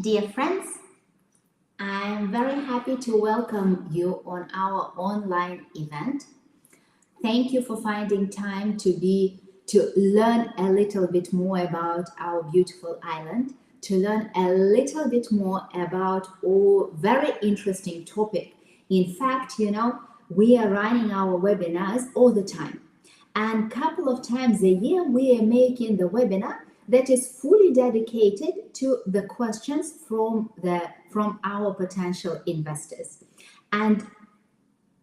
Dear friends, I'm very happy to welcome you on our online event. Thank you for finding time to learn a little bit more about our beautiful island, to learn a little bit more about our very interesting topic. In fact, we are running our webinars all the time. And a couple of times a year, we are making the webinar that is fully dedicated to the questions from our potential investors. And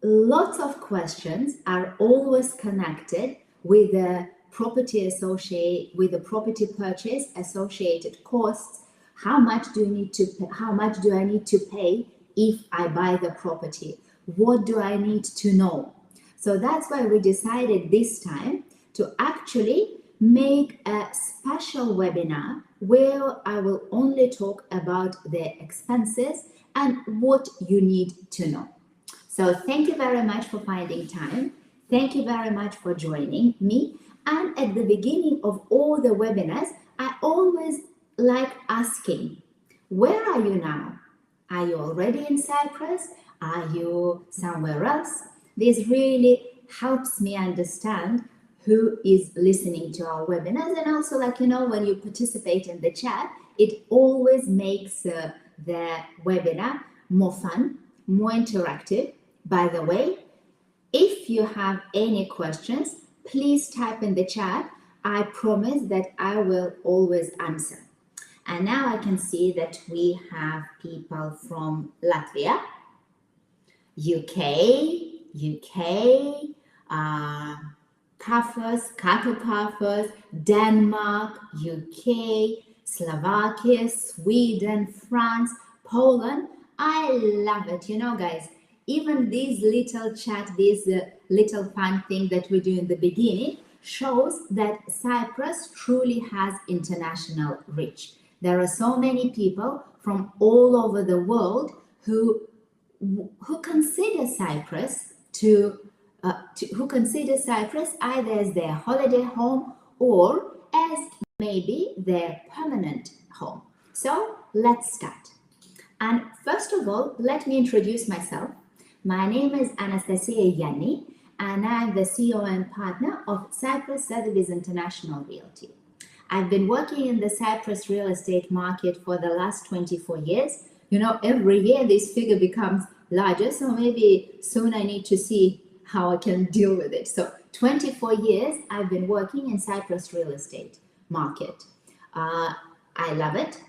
lots of questions are always connected with the with the property purchase associated costs. How much do I need to pay if I buy the property? What do I need to know? So that's why we decided this time to actually make a special webinar where I will only talk about the expenses and what you need to know. So thank you very much for finding time. Thank you very much for joining me. And at the beginning of all the webinars, I always like asking, where are you now? Are you already in Cyprus? Are you somewhere else? This really helps me understand who is listening to our webinars. And also, when you participate in the chat, it always makes the webinar more fun, more interactive. By the way, if you have any questions, please type in the chat. I promise that I will always answer. And now I can see that we have people from Latvia, UK, Paphos, Paphos, Denmark, UK, Slovakia, Sweden, France, Poland. I love it. Guys, even these little chat, this little fun thing that we do in the beginning shows that Cyprus truly has international reach. There are so many people from all over the world who consider Cyprus who consider Cyprus either as their holiday home or as maybe their permanent home. So let's start. And first of all, let me introduce myself. My name is Anastasia Yianni, and I'm the CEO and partner of Cyprus Sotheby's International Realty. I've been working in the Cyprus real estate market for the last 24 years. Every year this figure becomes larger, so maybe soon I need to see how I can deal with it. So 24 years I've been working in Cyprus real estate market. I love it.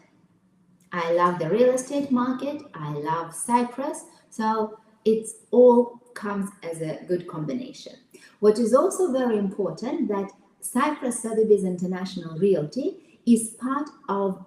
I love the real estate market. I love Cyprus. So it's all comes as a good combination. What is also very important that Cyprus Sotheby's International Realty is part of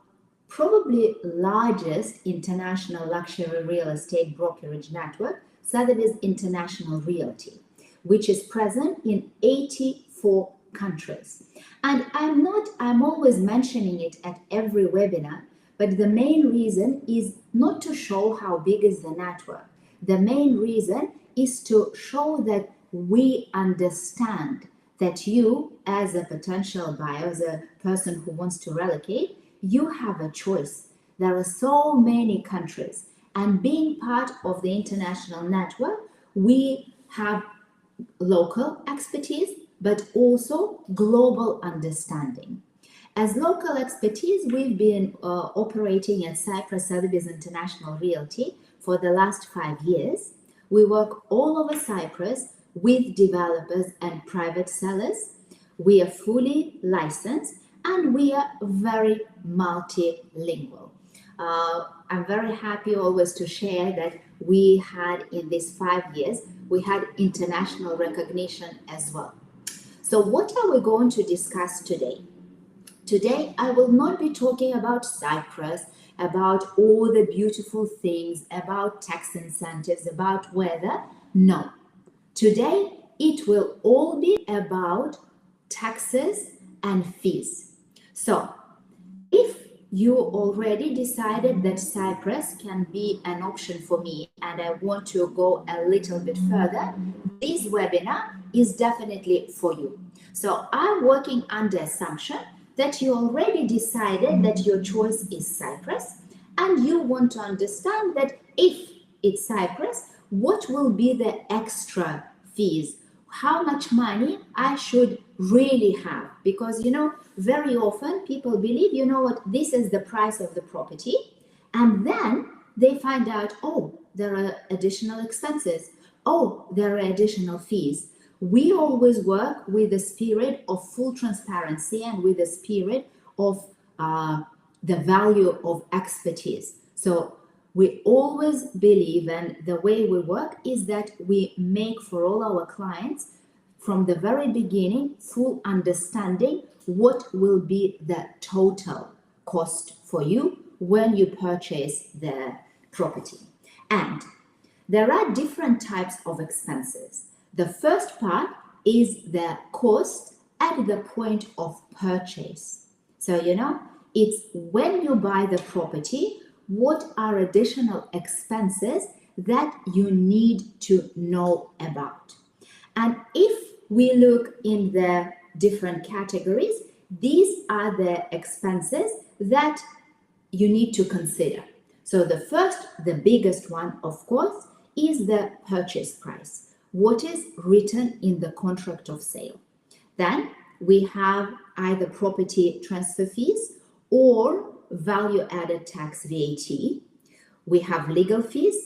probably largest international luxury real estate brokerage network, Sotheby's International Realty, which is present in 84 countries. And I'm always mentioning it at every webinar, but the main reason is not to show how big is the network. The main reason is to show that we understand that you, as a potential buyer, as a person who wants to relocate, you have a choice. There are so many countries, and being part of the international network, we have local expertise, but also global understanding. As local expertise, we've been operating at Cyprus Sotheby's International Realty for the last 5 years. We work all over Cyprus with developers and private sellers. We are fully licensed and we are very multilingual. I'm very happy always to share that we had in these 5 years, we had international recognition as well. So what are we going to discuss today? Today, I will not be talking about Cyprus, about all the beautiful things, about tax incentives, about weather. No. Today, it will all be about taxes and fees. So, if you already decided that Cyprus can be an option for me and I want to go a little bit further, this webinar is definitely for you. So, I'm working under assumption that you already decided that your choice is Cyprus And you want to understand that if it's Cyprus, what will be the extra fees? How much money I should really have? Because, very often people believe, what, this is the price of the property. And then they find out, oh, there are additional expenses. Oh, there are additional fees. We always work with the spirit of full transparency and with the spirit of the value of expertise. So we always believe, and the way we work is that we make for all our clients from the very beginning full understanding what will be the total cost for you when you purchase the property. And there are different types of expenses. The first part is the cost at the point of purchase. So, it's when you buy the property, what are additional expenses that you need to know about. And if we look in the different categories, these are the expenses that you need to consider. So the first, the biggest one, of course, is the purchase price, what is written in the contract of sale. Then we have either property transfer fees or value-added tax VAT. We have legal fees.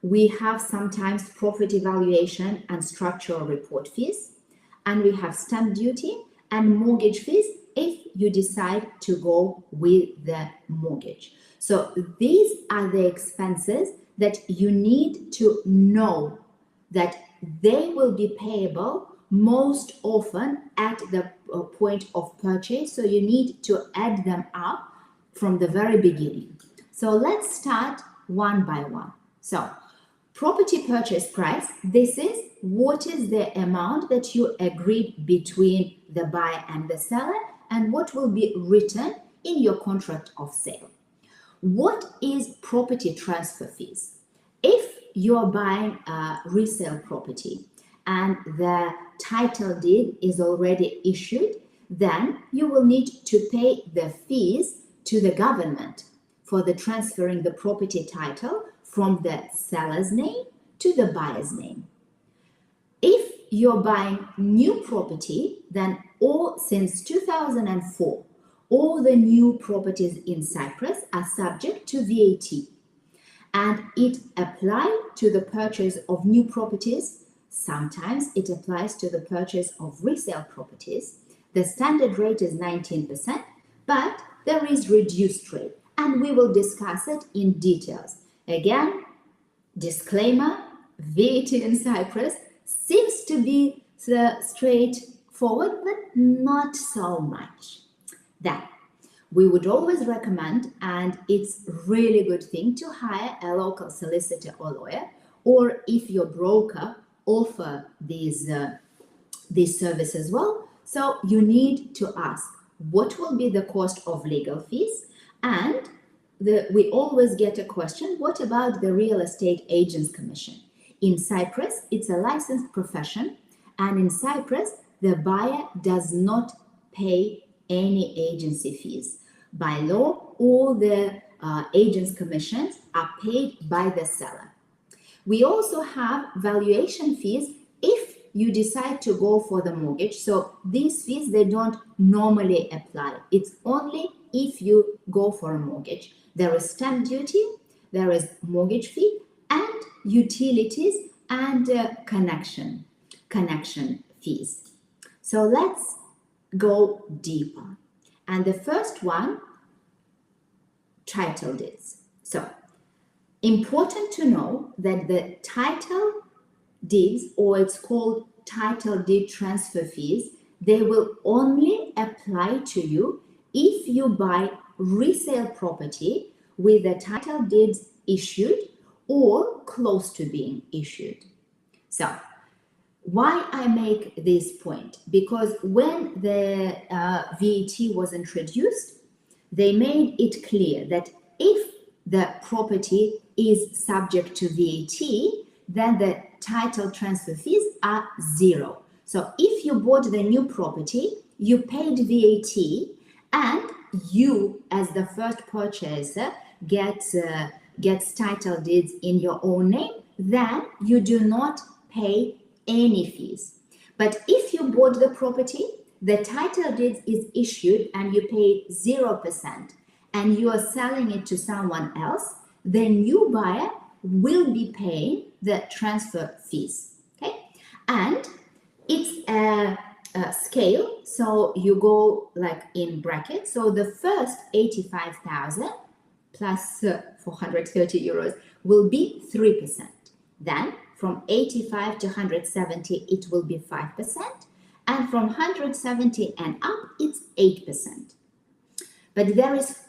We have sometimes property valuation and structural report fees. And we have stamp duty and mortgage fees if you decide to go with the mortgage. So these are the expenses that you need to know that they will be payable most often at the point of purchase. So you need to add them up from the very beginning. So let's start one by one. So property purchase price, this is what is the amount that you agreed between the buyer and the seller and what will be written in your contract of sale. What is property transfer fees? If you're buying a resale property and the title deed is already issued, then you will need to pay the fees to the government for the transferring the property title from the seller's name to the buyer's name. If you're buying new property, then since 2004, all the new properties in Cyprus are subject to VAT, and it applies to the purchase of new properties. Sometimes it applies to the purchase of resale properties. The standard rate is 19%, but there is reduced rate, and we will discuss it in details. Again, disclaimer, VAT in Cyprus seems to be straightforward, but not so much. Then, we would always recommend, and it's really good thing, to hire a local solicitor or lawyer, or if your broker offer these services as well. So you need to ask what will be the cost of legal fees, and we always get a question, what about the real estate agent's commission? In Cyprus, it's a licensed profession, and in Cyprus, the buyer does not pay any agency fees. By law, all the agent's commissions are paid by the seller. We also have valuation fees if you decide to go for the mortgage. So these fees, they don't normally apply. It's only if you go for a mortgage. There is stamp duty, there is mortgage fee, and utilities and connection fees. So let's go deeper. And the first one, title deeds. So important to know that the title deeds, or it's called title deed transfer fees, they will only apply to you if you buy resale property with the title deeds issued or close to being issued. So why I make this point? Because when the VAT was introduced, they made it clear that if the property is subject to VAT, then the title transfer fees are zero. So if you bought the new property, you paid VAT, and you, as the first purchaser, gets title deeds in your own name, then you do not pay any fees. But if you bought the property, the title deed is issued and you pay 0%, and you are selling it to someone else, the new buyer will be paying the transfer fees. Okay, and it's a scale, so you go like in brackets. So the first 85,000 plus 430 euros will be 3%. Then from 85 to 170, it will be 5%. And from 170 and up, it's 8%. But there is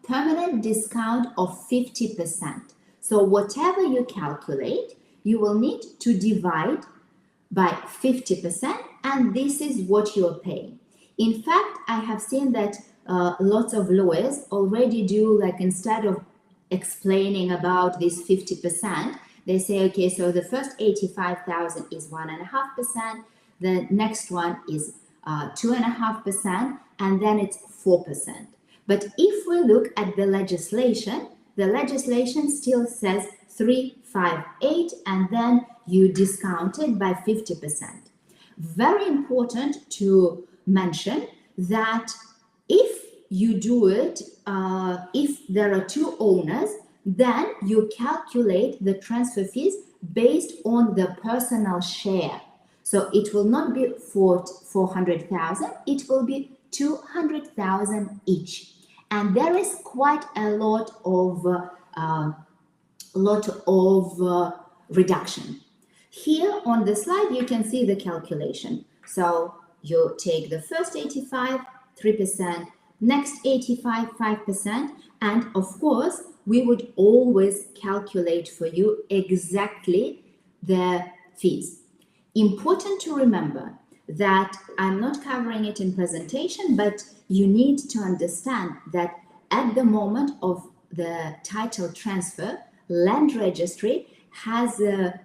permanent discount of 50%. So whatever you calculate, you will need to divide by 50%, and this is what you're paying. In fact, I have seen that lots of lawyers already do, like, instead of explaining about this 50%, they say, okay, so the first 85,000 is 1.5%, the next one is 2.5%, and then it's 4%. But if we look at the legislation still says 358, and then you discount it by 50%. Very important to mention that if you do it, if there are two owners, then you calculate the transfer fees based on the personal share. So it will not be 400,000, it will be 200,000 each. And there is quite a lot of reduction. Here on the slide, you can see the calculation. So you take the first 85, 3%, next 85, 5%, and of course, we would always calculate for you exactly the fees. Important to remember that I'm not covering it in presentation, but you need to understand that at the moment of the title transfer, land registry has a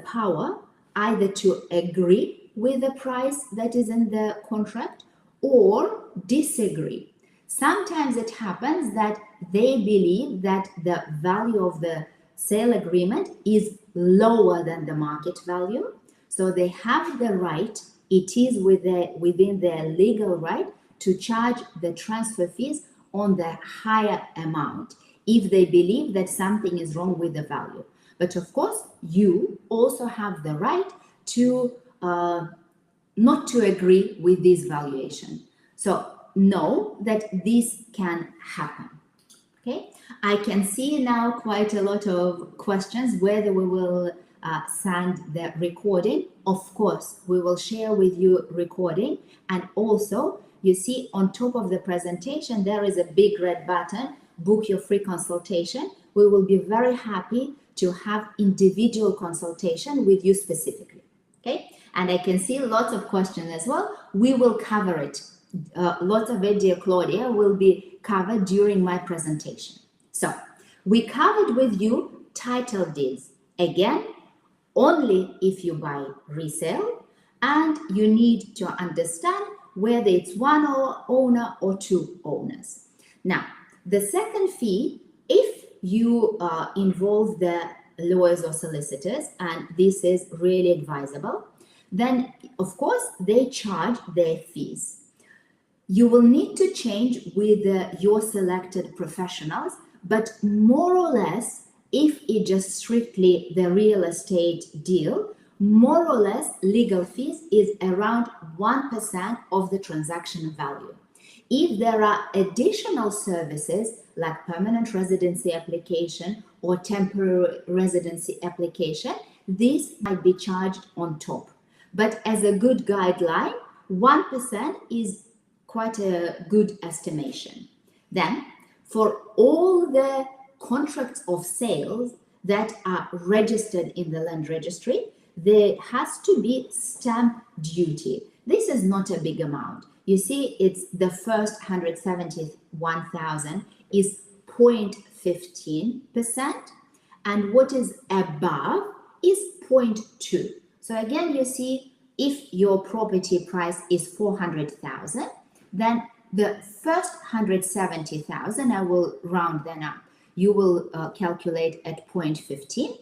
power either to agree with the price that is in the contract or disagree. Sometimes it happens that they believe that the value of the sale agreement is lower than the market value, so they have the right, it is within their legal right to charge the transfer fees on the higher amount if they believe that something is wrong with the value. But of course, you also have the right to not to agree with this valuation. So know that this can happen. Okay, I can see now quite a lot of questions whether we will send the recording. Of course, we will share with you recording, and also you see on top of the presentation there is a big red button, book your free consultation. We will be very happy to have individual consultation with you specifically. Okay, and I can see lots of questions as well. We will cover it. Lots of it, dear Claudia, will be covered during my presentation. So we covered with you title deeds. Again, only if you buy resale, and you need to understand whether it's one owner or two owners. Now, the second fee, if you involve the lawyers or solicitors, and this is really advisable, then of course they charge their fees. You will need to change with your selected professionals, but more or less, if it just strictly the real estate deal, more or less legal fees is around 1% of the transaction value. If there are additional services like permanent residency application or temporary residency application, this might be charged on top. But as a good guideline, 1% is quite a good estimation. Then, for all the contracts of sales that are registered in the land registry, there has to be stamp duty. This is not a big amount. You see, it's the first 171,000 is 0.15%, and what is above is 0.2. So again, you see, if your property price is 400,000, then the first 170,000, I will round them up. You will calculate at 0.15,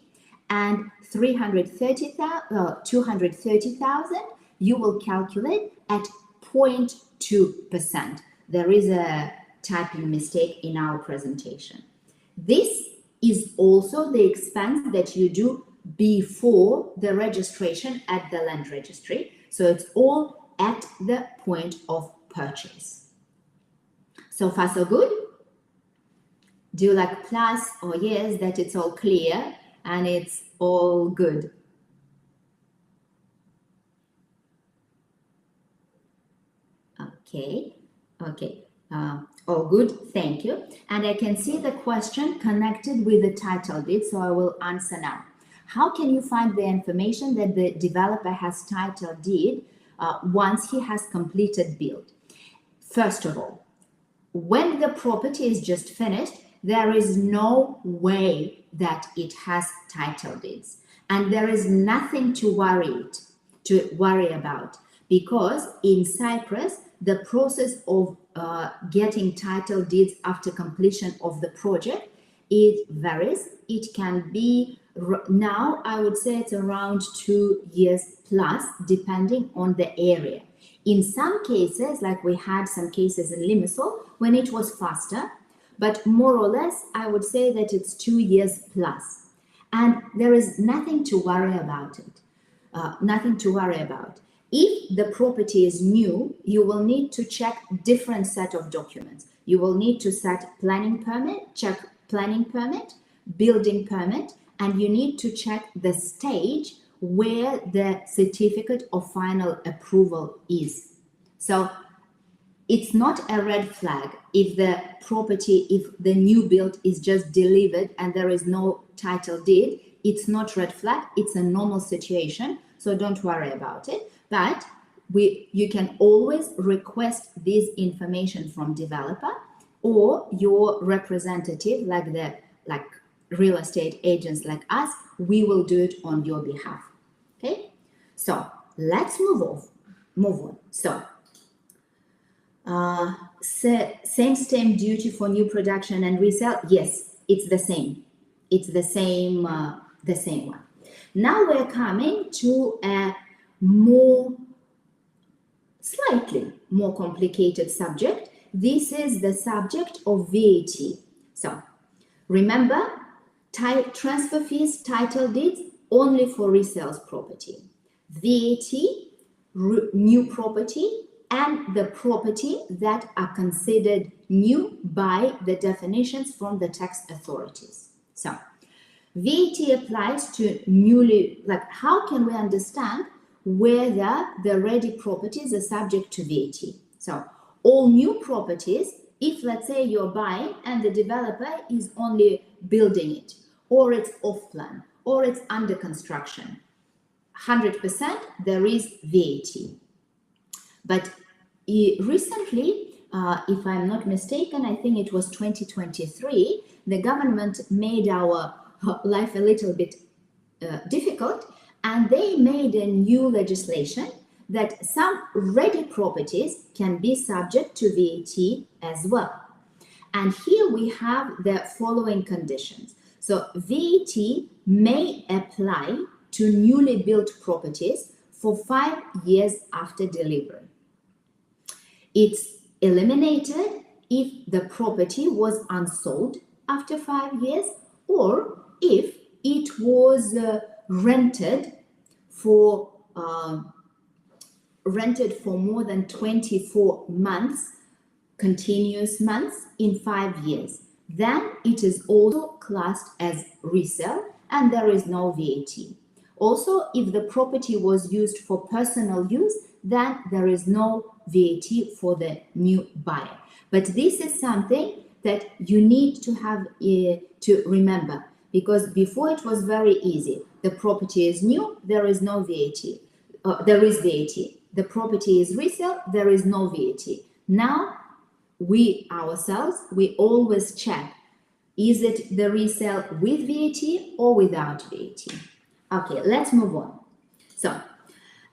and 230,000, you will calculate at 0.2%. There is a typing mistake in our presentation. This is also the expense that you do before the registration at the land registry. So it's all at the point of purchase. So far, so good? Do you like plus or yes that it's all clear and it's all good? Okay. All good, thank you. And I can see the question connected with the title deed, so I will answer now. How can you find the information that the developer has title deed once he has completed build? First of all, when the property is just finished, there is no way that it has title deeds, and there is nothing to worry about, because in Cyprus, the process of getting title deeds after completion of the project, it varies. It can be, now I would say it's around 2 years plus, depending on the area. In some cases, like we had some cases in Limassol, when it was faster, but more or less, I would say that it's 2 years plus. And there is nothing to worry about it. Nothing to worry about. If the property is new, you will need to check different set of documents. You will need to check planning permit, building permit, and you need to check the stage where the certificate of final approval is. So it's not a red flag if the new build is just delivered and there is no title deed. It's not red flag, it's a normal situation, so don't worry about it. But you can always request this information from developer or your representative, like real estate agents like us. We will do it on your behalf. Okay, so let's move on. So same stamp duty for new production and resale. Yes, it's the same. It's the same one. Now we're coming to a slightly more complicated subject. This is the subject of VAT. So remember, transfer fees, title deeds only for resales property. VAT, new property, and the property that are considered new by the definitions from the tax authorities. So VAT applies to newly, how can we understand whether the ready properties are subject to VAT? So all new properties, if let's say you're buying and the developer is only building it, or it's off plan, or it's under construction, 100% there is VAT. But recently, if I'm not mistaken, I think it was 2023, the government made our life a little bit difficult, and they made a new legislation that some ready properties can be subject to VAT as well. And here we have the following conditions. So VAT may apply to newly built properties for 5 years after delivery. It's eliminated if the property was unsold after 5 years, or if it was rented for more than 24 months, continuous months in 5 years. Then it is also classed as resale and there is no VAT. Also, if the property was used for personal use, then there is no VAT for the new buyer. But this is something that you need to have to remember, because before it was very easy. The property is new, there is no VAT. There is VAT. The property is resale, there is no VAT. Now, we ourselves, we always check, is it the resale with VAT or without VAT? Okay, let's move on. So,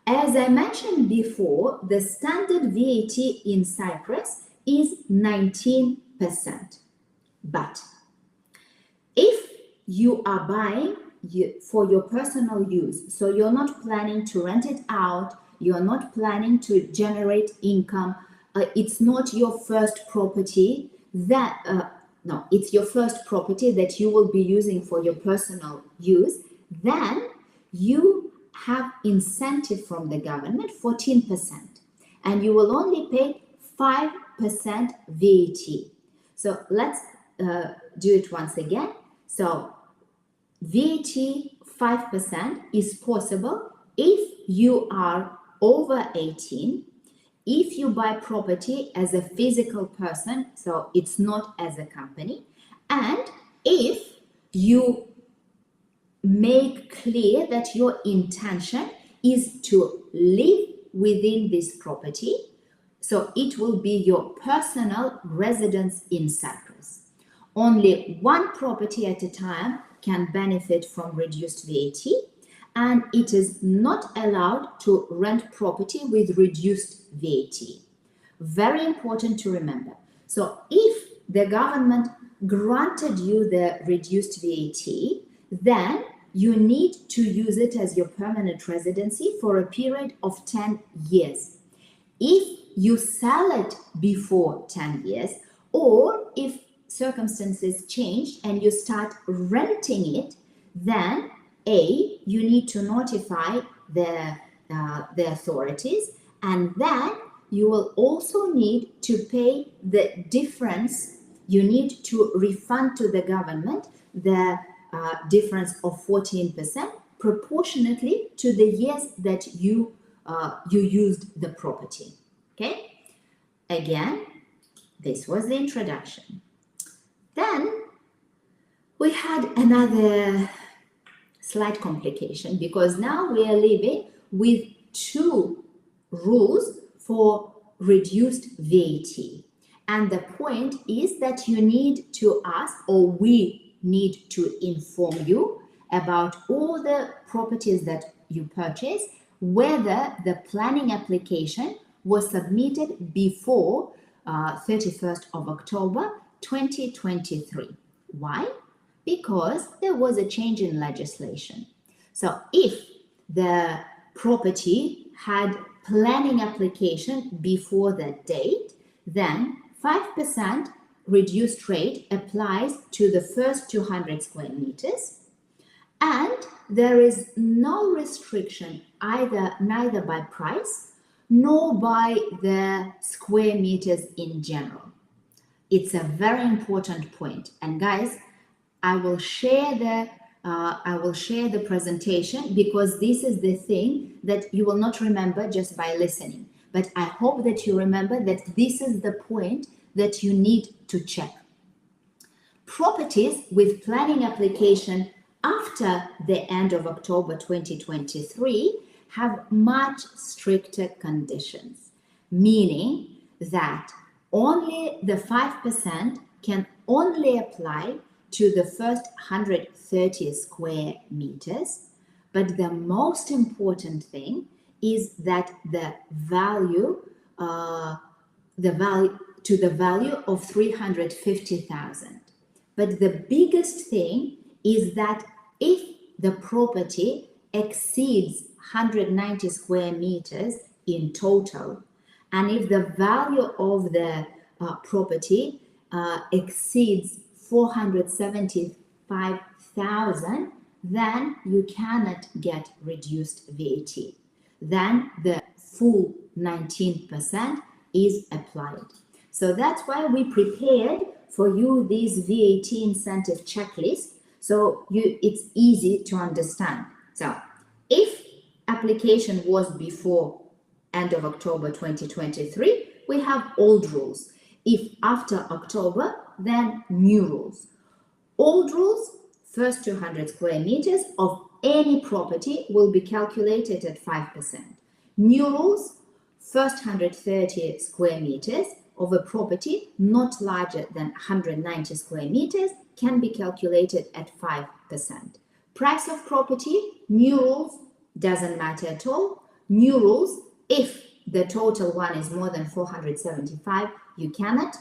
as I mentioned before, the standard VAT in Cyprus is 19%. But if you are buying for your personal use, so you're not planning to rent it out, you're not planning to generate income, it's not your first property it's your first property that you will be using for your personal use, then you have incentive from the government, 14%, and you will only pay 5% VAT. So let's do it once again. So VAT 5% is possible if you are over 18, if you buy property as a physical person, so it's not as a company, and if you make clear that your intention is to live within this property, so it will be your personal residence in Cyprus. Only one property at a time can benefit from reduced VAT, and it is not allowed to rent property with reduced VAT. Very important to remember. So if the government granted you the reduced VAT, then you need to use it as your permanent residency for a period of 10 years. If you sell it before 10 years, or if circumstances change and you start renting it, then you need to notify the authorities, and then you will also need to pay the difference. You need to refund to the government the difference of 14% proportionately to the years that you used the property. Okay? Again, this was the introduction. Then we had another slight complication, because now we are living with two rules for reduced VAT. And the point is that you need to ask, or we need to inform you about all the properties that you purchase, whether the planning application was submitted before 31st of October 2023. Why? Because there was a change in legislation. So if the property had planning application before that date, then 5% reduced rate applies to the first 200 square meters, and there is no restriction neither by price nor by the square meters in general. It's a very important point. And guys, I will share the presentation, because this is the thing that you will not remember just by listening. But I hope that you remember that this is the point that you need to check. Properties with planning application after the end of October 2023 have much stricter conditions, meaning that only the 5% can only apply to the first 130 square meters. But the most important thing is that the value of 350,000. But the biggest thing is that if the property exceeds 190 square meters in total, and if the value of the property exceeds 475,000, then you cannot get reduced VAT. Then the full 19% is applied. So that's why we prepared for you this VAT incentive checklist, so it's easy to understand. So if application was before end of October 2023, we have old rules. If after October, then new rules. Old rules, first 200 square meters of any property will be calculated at 5%. New rules, first 130 square meters of a property not larger than 190 square meters can be calculated at 5%. Price of property, new rules, doesn't matter at all. New rules, if the total one is more than 475, you cannot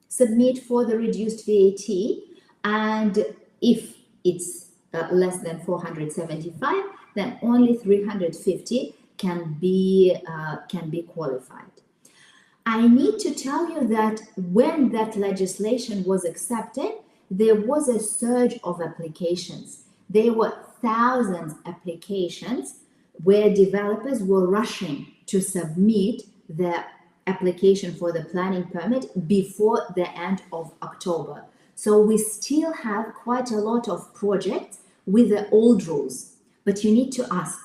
submit for the reduced VAT, and if it's less than 475, then only 350 can be qualified. I need to tell you that when that legislation was accepted, there was a surge of applications. There were thousands of applications where developers were rushing to submit the application for the planning permit before the end of October. So we still have quite a lot of projects with the old rules, but you need to ask,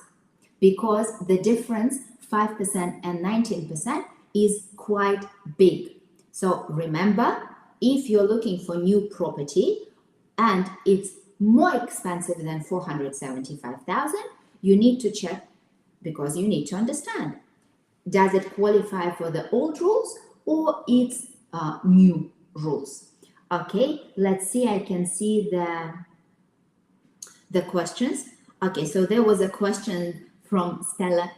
because the difference 5% and 19% is quite big. So remember, if you're looking for new property and it's more expensive than 475,000, you need to check, because you need to understand, does it qualify for the old rules or it's new rules? Okay, let's see. I can see the questions. Okay, so there was a question from Stella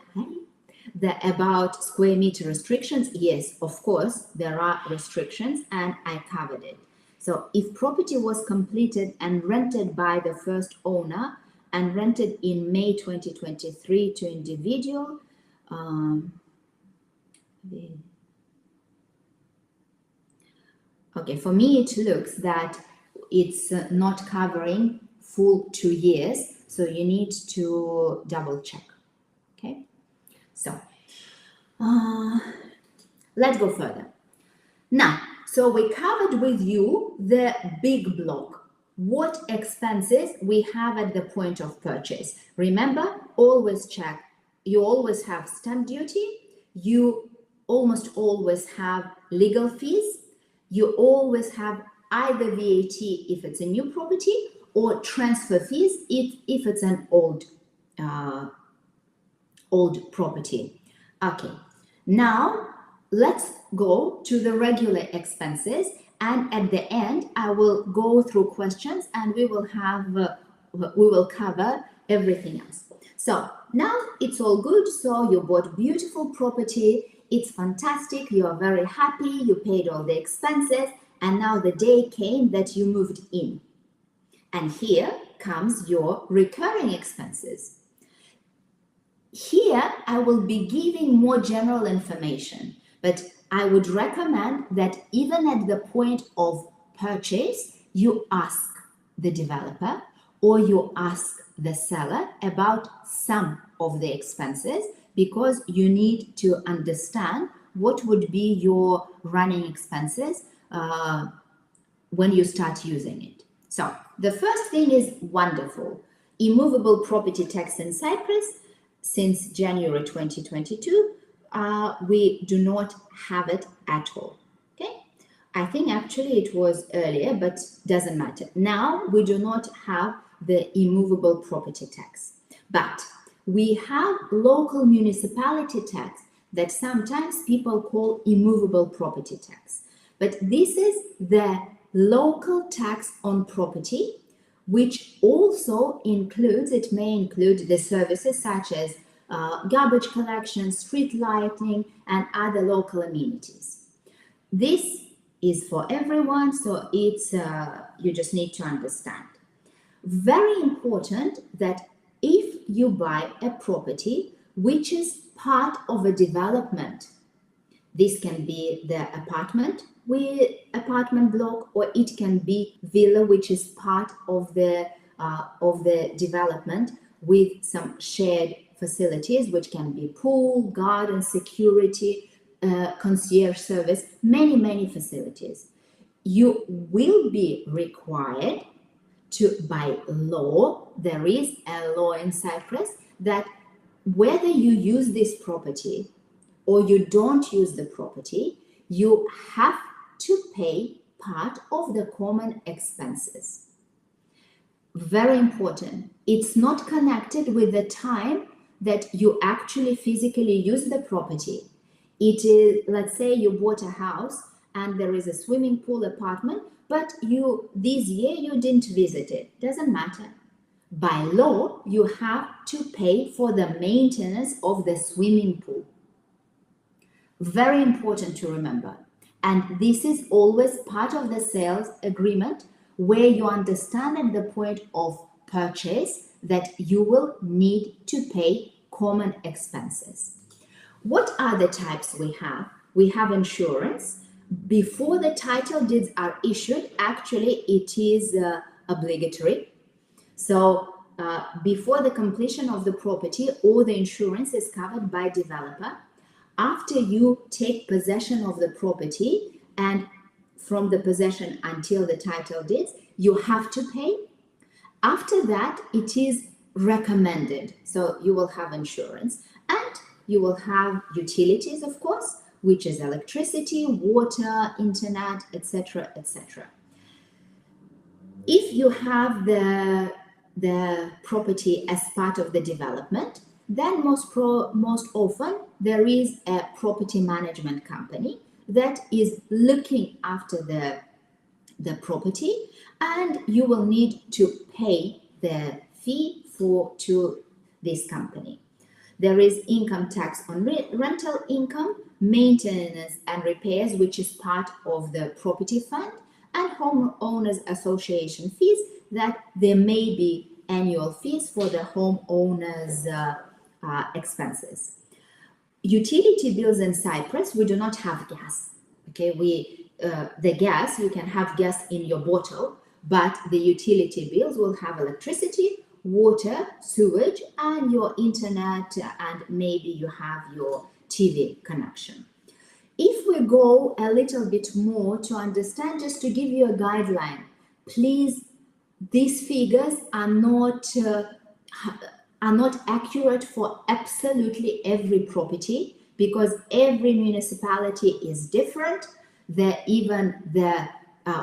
about square meter restrictions. Yes, of course, there are restrictions, and I covered it. So if property was completed and rented by the first owner and rented in May 2023 to individual, okay, for me it looks that it's not covering full 2 years, so you need to double check. Okay, so let's go further. Now, so we covered with you the big block, what expenses we have at the point of purchase. Remember, always check. You always have stamp duty, you almost always have legal fees, you always have either VAT if it's a new property or transfer fees if it's an old property. Okay, now let's go to the regular expenses, and at the end I will go through questions and we will cover everything else. So now it's all good. So you bought beautiful property, it's fantastic, you are very happy, you paid all the expenses, and now the day came that you moved in. And here comes your recurring expenses. Here I will be giving more general information, but I would recommend that even at the point of purchase, you ask the developer or you ask the seller about some of the expenses, because you need to understand what would be your running expenses when you start using it. So the first thing is wonderful. Immovable property tax in Cyprus since January 2022. We do not have it at all. Okay, I think actually it was earlier, but doesn't matter. Now we do not have the immovable property tax, but we have local municipality tax that sometimes people call immovable property tax. But this is the local tax on property, which also includes, it may include the services such as garbage collection, street lighting, and other local amenities. This is for everyone, so it's you just need to understand. Very important that if you buy a property which is part of a development, this can be the apartment block, or it can be villa, which is part of the development with some shared facilities, which can be pool, garden, security, concierge service, many facilities. You will be required to, by law, there is a law in Cyprus that whether you use this property or you don't use the property, you have to pay part of the common expenses. Very important. It's not connected with the time that you actually physically use the property. It is, let's say you bought a house and there is a swimming pool apartment, but this year you didn't visit it. Doesn't matter. By law, you have to pay for the maintenance of the swimming pool. Very important to remember. And this is always part of the sales agreement, where you understand at the point of purchase that you will need to pay common expenses. What are the types we have? We have insurance. Before the title deeds are issued, actually it is obligatory. So before the completion of the property, all the insurance is covered by developer. After you take possession of the property, and from the possession until the title deeds, you have to pay. After that, it is recommended. So you will have insurance, and you will have utilities, of course, which is electricity, water, internet, etc., etc. If you have the property as part of the development, then most often there is a property management company that is looking after the property, and you will need to pay the fee to this company. There is income tax on rental income, maintenance and repairs, which is part of the property fund, and homeowners association fees, that there may be annual fees for the homeowners expenses. Utility bills in Cyprus, we do not have gas. Okay, the gas, you can have gas in your bottle, but the utility bills will have electricity, water, sewage, and your internet, and maybe you have your TV connection. If we go a little bit more to understand, just to give you a guideline, please, these figures are not accurate for absolutely every property, because every municipality is different. Even the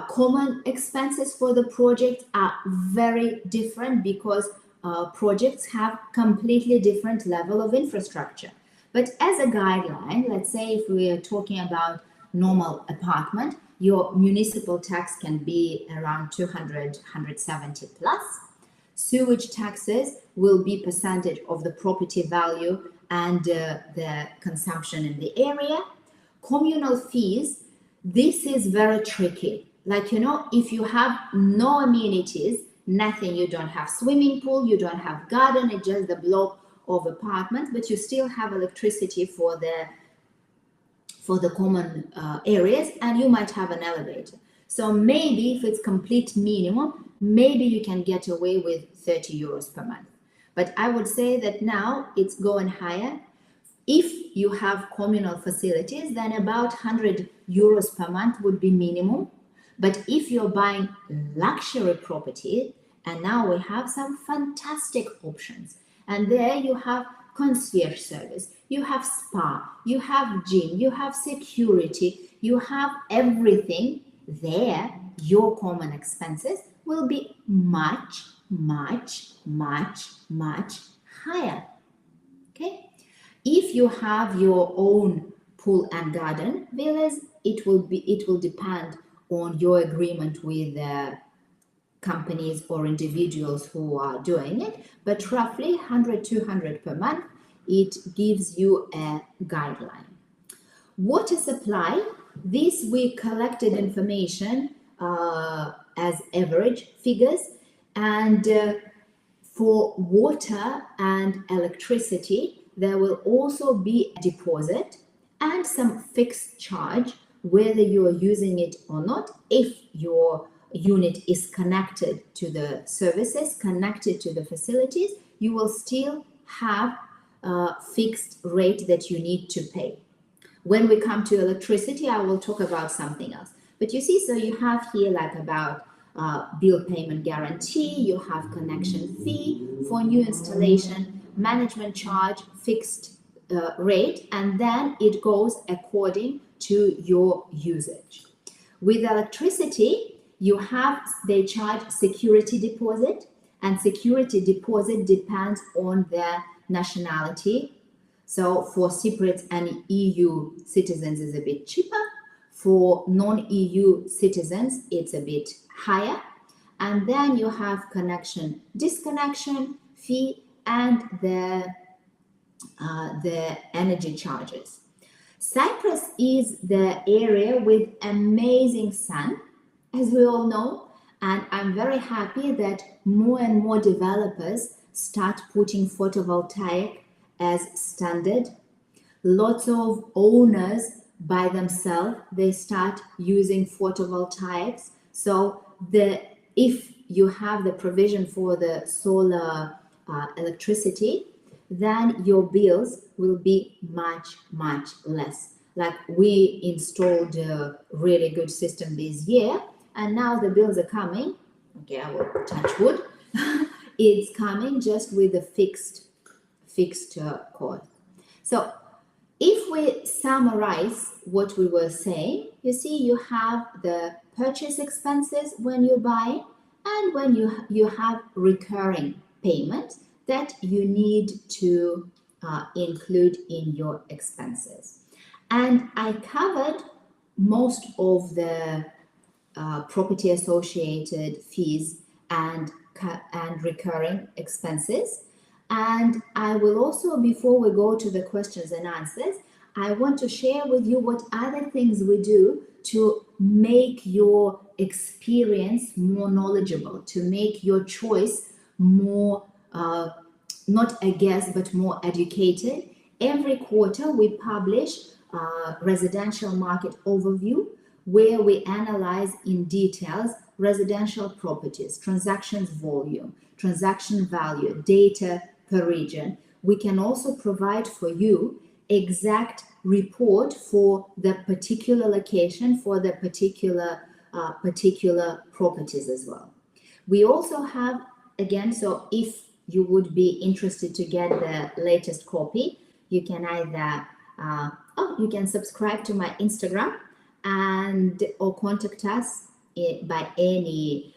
common expenses for the project are very different, because projects have completely different level of infrastructure. But as a guideline, let's say if we are talking about normal apartment, your municipal tax can be around 200, 170 plus. Sewage taxes will be percentage of the property value and the consumption in the area. Communal fees, this is very tricky. Like, you know, if you have no amenities, nothing, you don't have swimming pool, you don't have garden, it's just the block of apartments, but you still have electricity for the common areas, and you might have an elevator. So maybe if it's complete minimum, maybe you can get away with 30 euros per month. But I would say that now it's going higher. If you have communal facilities, then about 100 euros per month would be minimum. But if you're buying luxury property, and now we have some fantastic options, and there you have concierge service, you have spa, you have gym, you have security, you have everything there, your common expenses will be much, much, much, much higher. Okay? If you have your own pool and garden villas, it will depend on your agreement with companies or individuals who are doing it, but roughly 100, 200 per month, it gives you a guideline. Water supply, this we collected information as average figures, and for water and electricity, there will also be a deposit and some fixed charge, whether you are using it or not. If your unit is connected to the services, connected to the facilities, you will still have a fixed rate that you need to pay. When we come to electricity, I will talk about something else. But you see, so you have here like about bill payment guarantee, you have connection fee for new installation, management charge, fixed rate, and then it goes according to your usage. With electricity, they charge security deposit, and security deposit depends on their nationality. So for Cypriots and EU citizens is a bit cheaper. For non-EU citizens, it's a bit higher. And then you have connection disconnection fee and the energy charges. Cyprus is the area with amazing sun, as we all know, and I'm very happy that more and more developers start putting photovoltaic as standard. Lots of owners by themselves, they start using photovoltaics. So if you have the provision for the solar electricity, then your bills will be much, much less. Like we installed a really good system this year, and now the bills are coming. Okay, I will touch wood. It's coming just with a fixed cost. So if we summarize what we were saying, you see you have the purchase expenses when you buy, and when you have recurring payments that you need to include in your expenses. And I covered most of the property associated fees and recurring expenses. And I will also, before we go to the questions and answers, I want to share with you what other things we do to make your experience more knowledgeable, to make your choice more, not a guess, but more educated. Every quarter we publish a residential market overview where we analyze in details residential properties, transactions volume, transaction value, data per region. We can also provide for you exact report for the particular location, for the particular properties as well. We also have, again, so if you would be interested to get the latest copy, you can either you can subscribe to my Instagram or contact us by any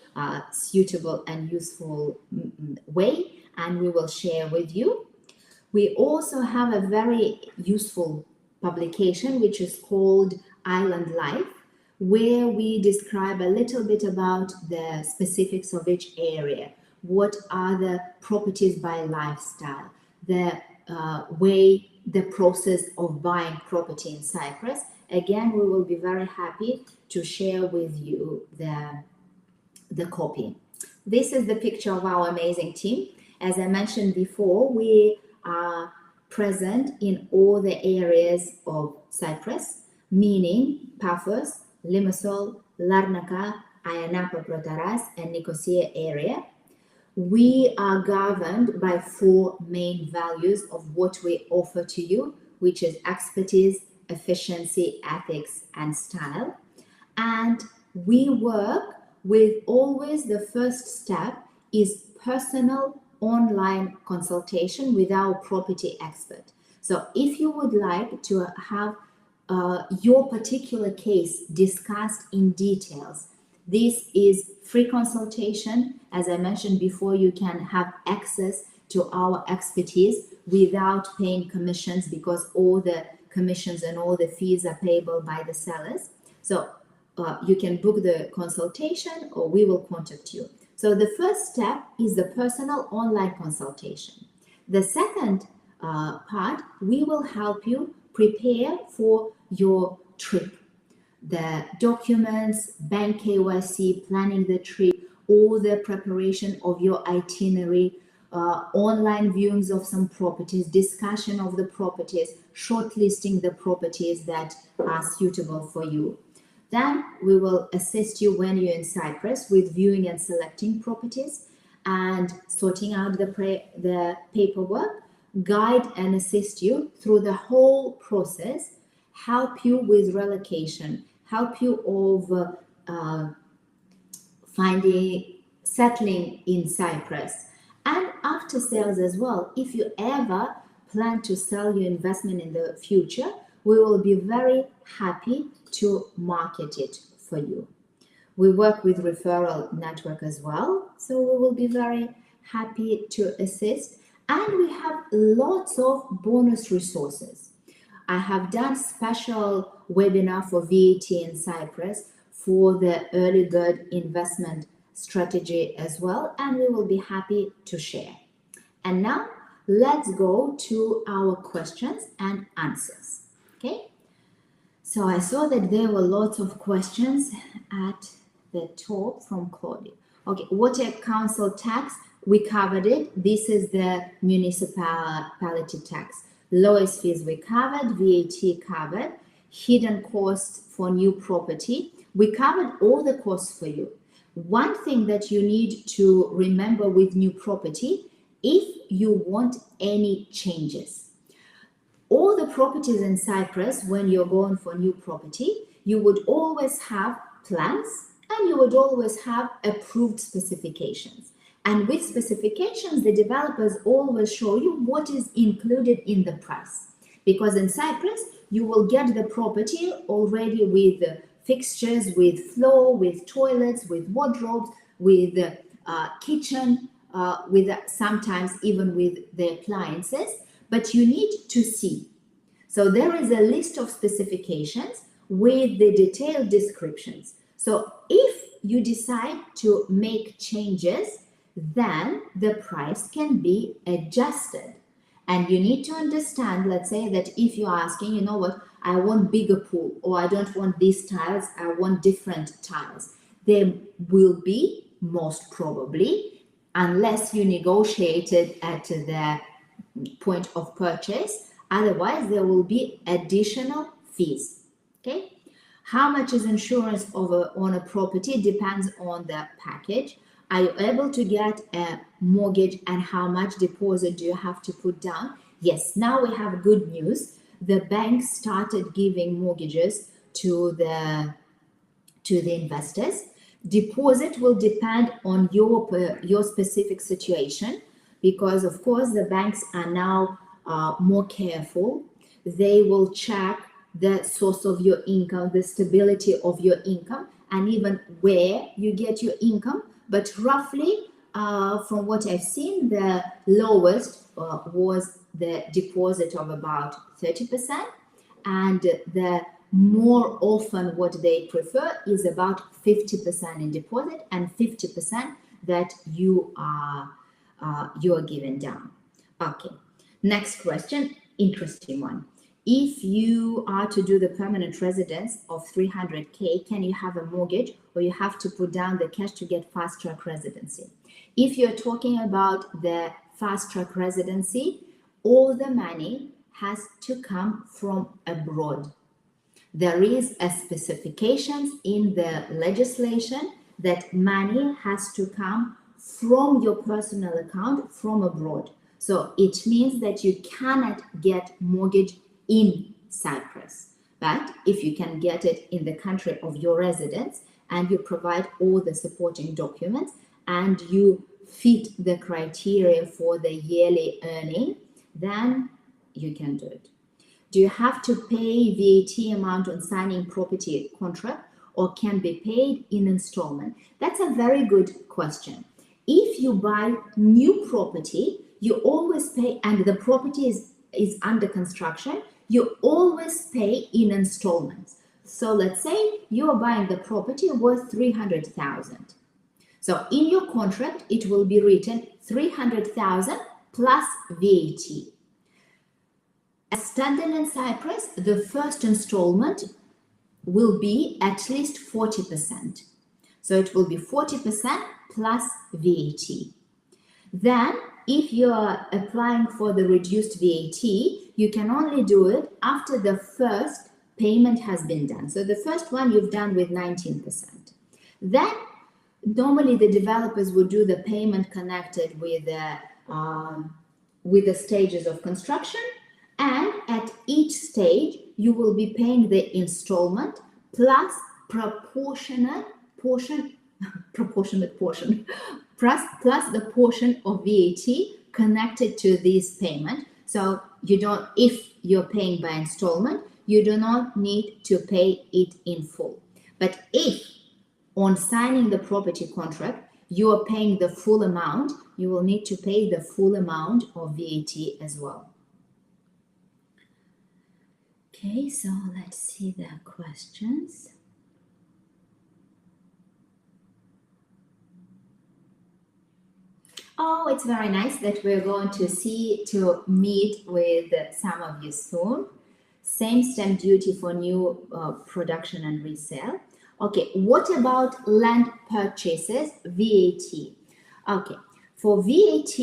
suitable and useful way, and we will share with you. We also have a very useful publication which is called Island Life, where we describe a little bit about the specifics of each area. What are the properties by lifestyle, the way, the process of buying property in Cyprus. Again, we will be very happy to share with you the copy. This is the picture of our amazing team. As I mentioned before, we are present in all the areas of Cyprus, meaning Paphos, Limassol, Larnaca, Ayia Protaras, and Nicosia area. We are governed by four main values of what we offer to you, which is expertise, efficiency, ethics, and style. And we work with always the first step is personal online consultation with our property expert. So if you would like to have your particular case discussed in details, this is free consultation. As I mentioned before, you can have access to our expertise without paying commissions, because all the commissions and all the fees are payable by the sellers. So you can book the consultation or we will contact you. So the first step is the personal online consultation. The second part, we will help you prepare for your trip. The documents, bank KYC, planning the trip, all the preparation of your itinerary, online viewings of some properties, discussion of the properties, shortlisting the properties that are suitable for you. Then we will assist you when you're in Cyprus with viewing and selecting properties and sorting out the paperwork, guide and assist you through the whole process, help you with relocation, help you over settling in Cyprus, and after sales as well. If you ever plan to sell your investment in the future, we will be very happy to market it for you. We work with referral network as well, so we will be very happy to assist. And we have lots of bonus resources. I have done special webinar for VAT in Cyprus for the early bird investment strategy as well, and we will be happy to share. And now let's go to our questions and answers. Okay, So I saw that there were lots of questions at the top from Claudia. Okay, water council tax, we covered it. This is the municipality tax. Lowest fees we covered, VAT covered, hidden costs for new property. We covered all the costs for you. One thing that you need to remember with new property, if you want any changes, all the properties in Cyprus, when you're going for new property, you would always have plans and you would always have approved specifications. And with specifications, the developers always show you what is included in the price. Because in Cyprus, you will get the property already with fixtures, with floor, with toilets, with wardrobes, with kitchen, with sometimes even with the appliances. But you need to see. So there is a list of specifications with the detailed descriptions. So if you decide to make changes, then the price can be adjusted. And you need to understand, let's say that if you're asking, you know what, I want bigger pool, or I don't want these tiles, I want different tiles. There will be, most probably, unless you negotiated at the point of purchase, otherwise there will be additional fees. Okay, how much is insurance on a property depends on the package. Are you able to get a mortgage, and how much deposit do you have to put down? Yes, now we have good news. The banks started giving mortgages to the investors. Deposit will depend on your specific situation, because of course the banks are now more careful. They will check the source of your income, the stability of your income, and even where you get your income. But roughly, from what I've seen, the lowest was the deposit of about 30%, and the more often what they prefer is about 50% in deposit and 50% that you are given down. Okay, next question, interesting one. If you are to do the permanent residence of 300K, can you have a mortgage, or you have to put down the cash to get fast track residency? If you're talking about the fast track residency, all the money has to come from abroad. There is a specifications in the legislation that money has to come from your personal account from abroad. So it means that you cannot get mortgage in Cyprus. But if you can get it in the country of your residence, and you provide all the supporting documents, and you fit the criteria for the yearly earning, then you can do it. Do you have to pay VAT amount on signing property contract, or can be paid in installment? That's a very good question. If you buy new property, you always pay, and the property is under construction, you always pay in installments. So let's say you're buying the property worth 300,000. So in your contract, it will be written 300,000 plus VAT. As standard in Cyprus, the first installment will be at least 40%. So it will be 40% plus VAT. Then, if you are applying for the reduced VAT, you can only do it after the first payment has been done. So the first one you've done with 19%. Then, normally the developers would do the payment connected with the stages of construction, and at each stage you will be paying the installment plus proportionate portion plus the portion of VAT connected to this payment. So you don't, if you're paying by installment, you do not need to pay it in full. But if on signing the property contract you are paying the full amount, you will need to pay the full amount of VAT as well. Okay, so let's see the questions. Oh, it's very nice that we're going to meet with some of you soon. Same stamp duty for new production and resale. Okay, what about land purchases, VAT? Okay, for VAT,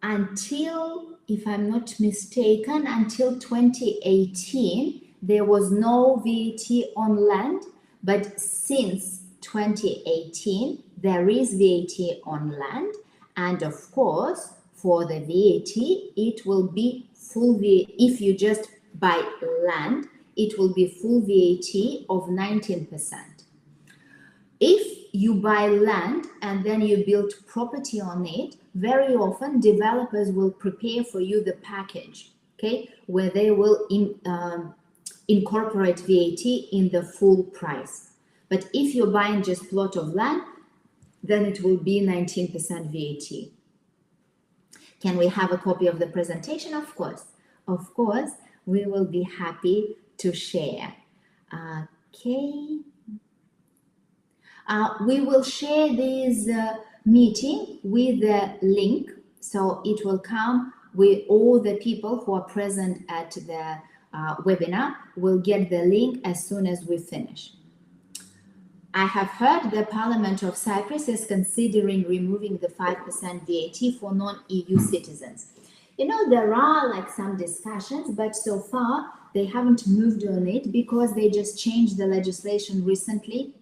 until, if I'm not mistaken, until 2018, there was no VAT on land, but since 2018, there is VAT on land. And of course, for the VAT, it will be full VAT. If you just buy land, it will be full VAT of 19%. If you buy land and then you build property on it, very often developers will prepare for you the package, okay, where they will incorporate VAT in the full price. But if you're buying just plot of land, then it will be 19% VAT. Can we have a copy of the presentation? Of course. Of course, we will be happy to share. Okay. We will share this meeting with the link, so it will come with all the people who are present at the webinar will get the link as soon as we finish. I have heard the Parliament of Cyprus is considering removing the 5% VAT for non-EU citizens. You know, there are like some discussions, but so far they haven't moved on it because they just changed the legislation recently.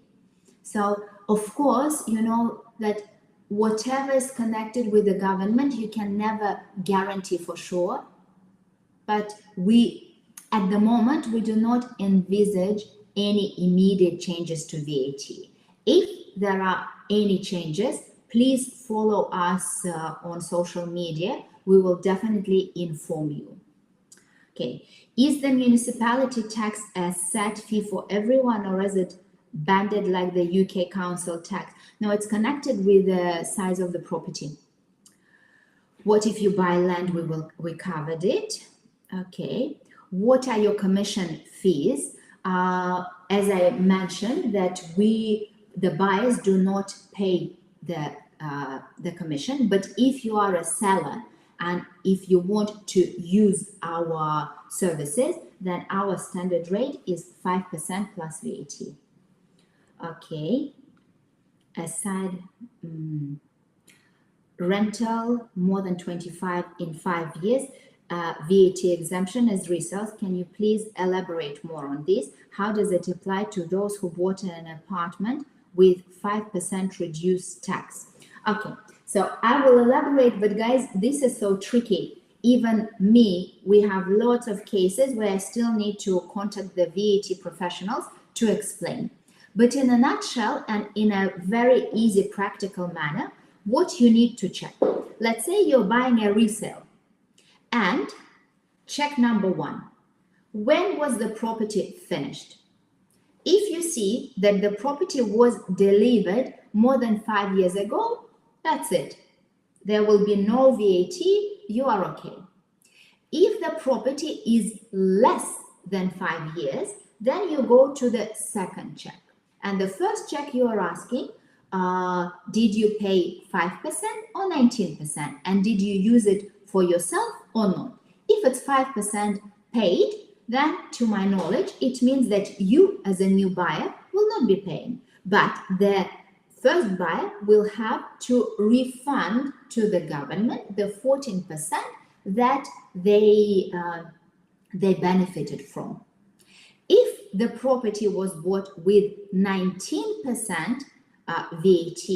So, of course, you know that whatever is connected with the government, you can never guarantee for sure. But at the moment, we do not envisage any immediate changes to VAT. If there are any changes, please follow us on social media. We will definitely inform you. Okay, is the municipality tax a set fee for everyone, or is it banded like the UK council tax? No, it's connected with the size of the property. What if you buy land? We covered it. Okay, what are your commission fees? As I mentioned, that the buyers do not pay the commission, but if you are a seller and if you want to use our services, then our standard rate is 5% plus VAT. Okay, aside rental more than 25 in 5 years, VAT exemption as resales. Can you please elaborate more on this? How does it apply to those who bought an apartment with 5% reduced tax? Okay, so I will elaborate, but guys, this is so tricky. Even me, we have lots of cases where I still need to contact the VAT professionals to explain. But in a nutshell and in a very easy, practical manner, what you need to check. Let's say you're buying a resale. And check number 1, when was the property finished? If you see that the property was delivered more than 5 years ago, that's it. There will be no VAT, you are okay. If the property is less than 5 years, then you go to the second check. And the first check you are asking, did you pay 5% or 19%? And did you use it for yourself or not? If it's 5% paid, then to my knowledge, it means that you as a new buyer will not be paying. But the first buyer will have to refund to the government the 14% that they benefited from. If the property was bought with 19% VAT,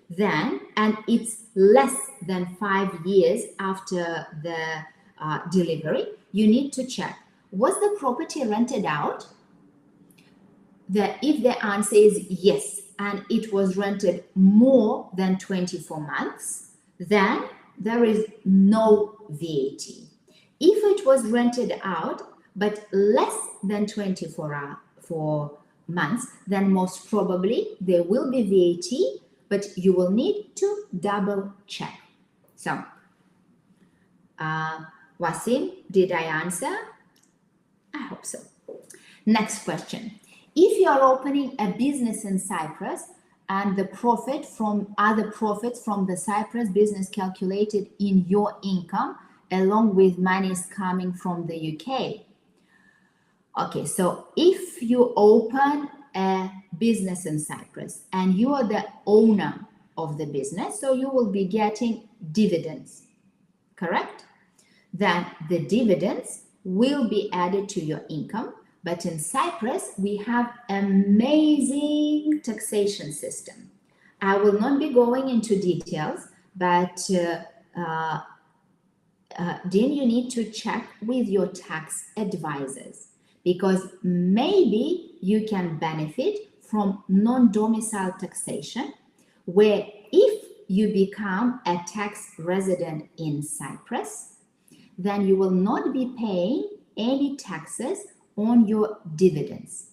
then, and it's less than 5 years after the delivery, you need to check, was the property rented out? If the answer is yes, and it was rented more than 24 months, then there is no VAT. If it was rented out, but less than 24 months, then most probably there will be VAT, but you will need to double check. So, Wasim, did I answer? I hope so. Next question. If you are opening a business in Cyprus and the profits from the Cyprus business calculated in your income along with monies coming from the UK. Okay, so if you open a business in Cyprus and you are the owner of the business, so you will be getting dividends, correct? Then the dividends will be added to your income. But in Cyprus, we have amazing taxation system. I will not be going into details, but then you need to check with your tax advisors, because maybe you can benefit from non-domicile taxation, where if you become a tax resident in Cyprus, then you will not be paying any taxes on your dividends.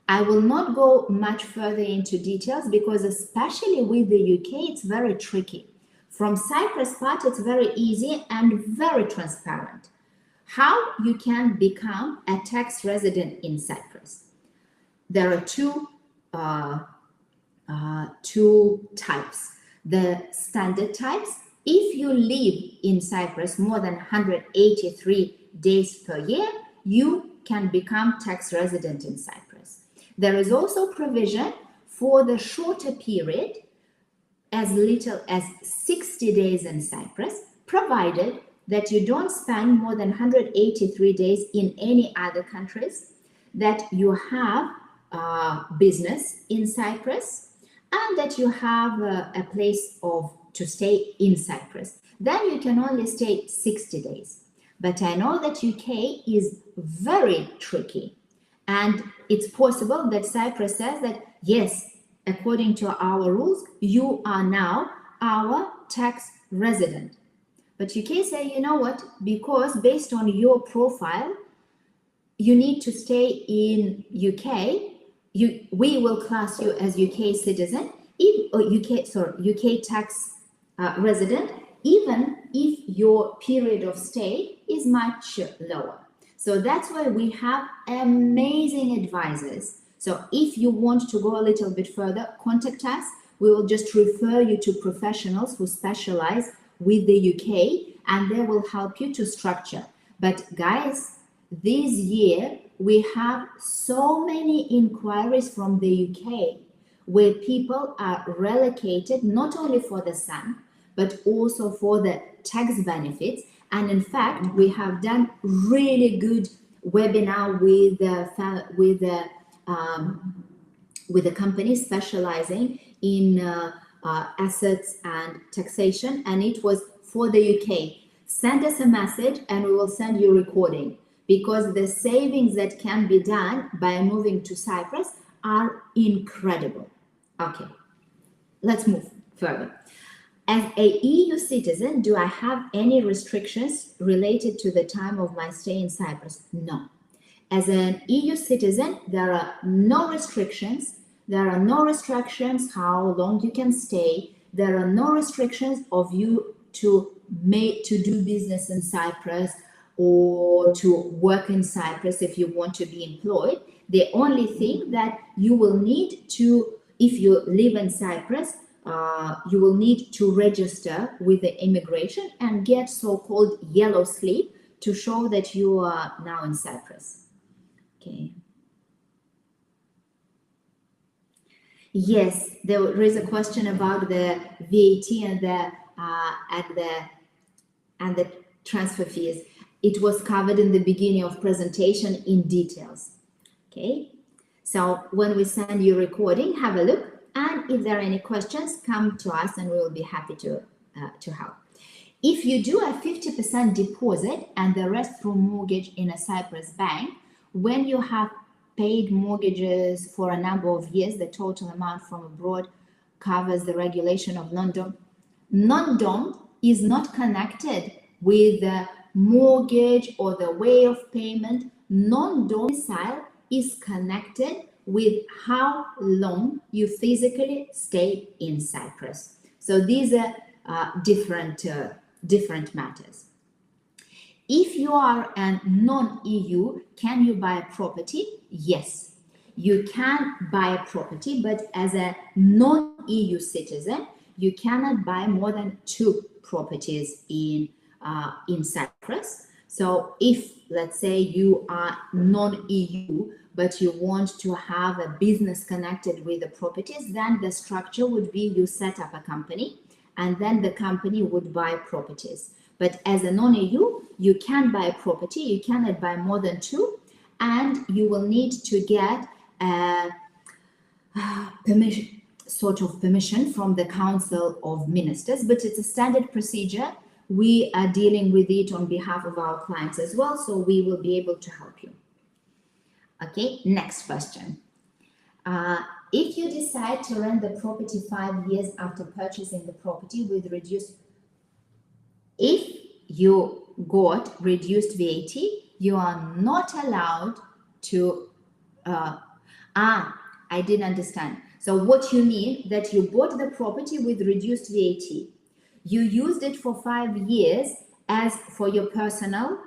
I will not go much further into details because especially with the UK, it's very tricky. From Cyprus part, it's very easy and very transparent. How you can become a tax resident in Cyprus? There are two types. The standard types, if you live in Cyprus more than 183 days per year, you can become tax resident in Cyprus. There is also provision for the shorter period, as little as 60 days in Cyprus, provided that you don't spend more than 183 days in any other countries, that you have business in Cyprus, and that you have a place to stay in Cyprus. Then you can only stay 60 days. But I know that UK is very tricky, and it's possible that Cyprus says that, yes, according to our rules, you are now our tax resident. But UK say, you know what, because based on your profile, you need to stay in UK, we will class you as UK citizen, UK tax resident, even if your period of stay is much lower. So that's why we have amazing advisors. So if you want to go a little bit further, contact us. We will just refer you to professionals who specialize with the UK, and they will help you to structure. But guys, this year we have so many inquiries from the UK where people are relocated not only for the son, but also for the tax benefits. And in fact, we have done really good webinar with a company specializing in assets and taxation, and it was for the UK. Send us a message and we will send you a recording, because the savings that can be done by moving to Cyprus are incredible. Okay, let's move further. As a EU citizen, do I have any restrictions related to the time of my stay in Cyprus? No. As an EU citizen, there are no restrictions. There are no restrictions how long you can stay. There are no restrictions of you to do business in Cyprus or to work in Cyprus if you want to be employed. The only thing that you will need to, if you live in Cyprus, you will need to register with the immigration and get so-called yellow slip to show that you are now in Cyprus. Okay. Yes, there is a question about the VAT and the transfer fees. It was covered in the beginning of presentation in details. Okay. So when we send you a recording, have a look. And if there are any questions, come to us and we will be happy to help. If you do a 50% deposit and the rest through mortgage in a Cyprus bank, when you have paid mortgages for a number of years, the total amount from abroad covers the regulation of non-dom. Non-dom is not connected with the mortgage or the way of payment. Non-domicile is connected with how long you physically stay in Cyprus. So these are different matters. If you are a non-EU, can you buy a property? Yes, you can buy a property, but as a non-EU citizen, you cannot buy more than 2 properties in in Cyprus. So if, let's say, you are non-EU, but you want to have a business connected with the properties, then the structure would be you set up a company and then the company would buy properties. But as a non-EU, you can buy a property, you cannot buy more than two, and you will need to get a permission from the Council of Ministers, but it's a standard procedure. We are dealing with it on behalf of our clients as well, so we will be able to help you. Okay, next question. If you decide to rent the property 5 years after purchasing the property with reduced, if you got reduced VAT, you are not allowed to, I didn't understand. So what you mean that you bought the property with reduced VAT, you used it for 5 years as for your personal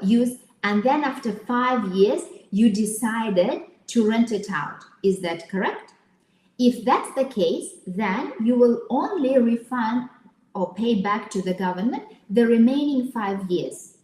use, and then after 5 years, you decided to rent it out. Is that correct? If that's the case, then you will only refund or pay back to the government the remaining 5 years,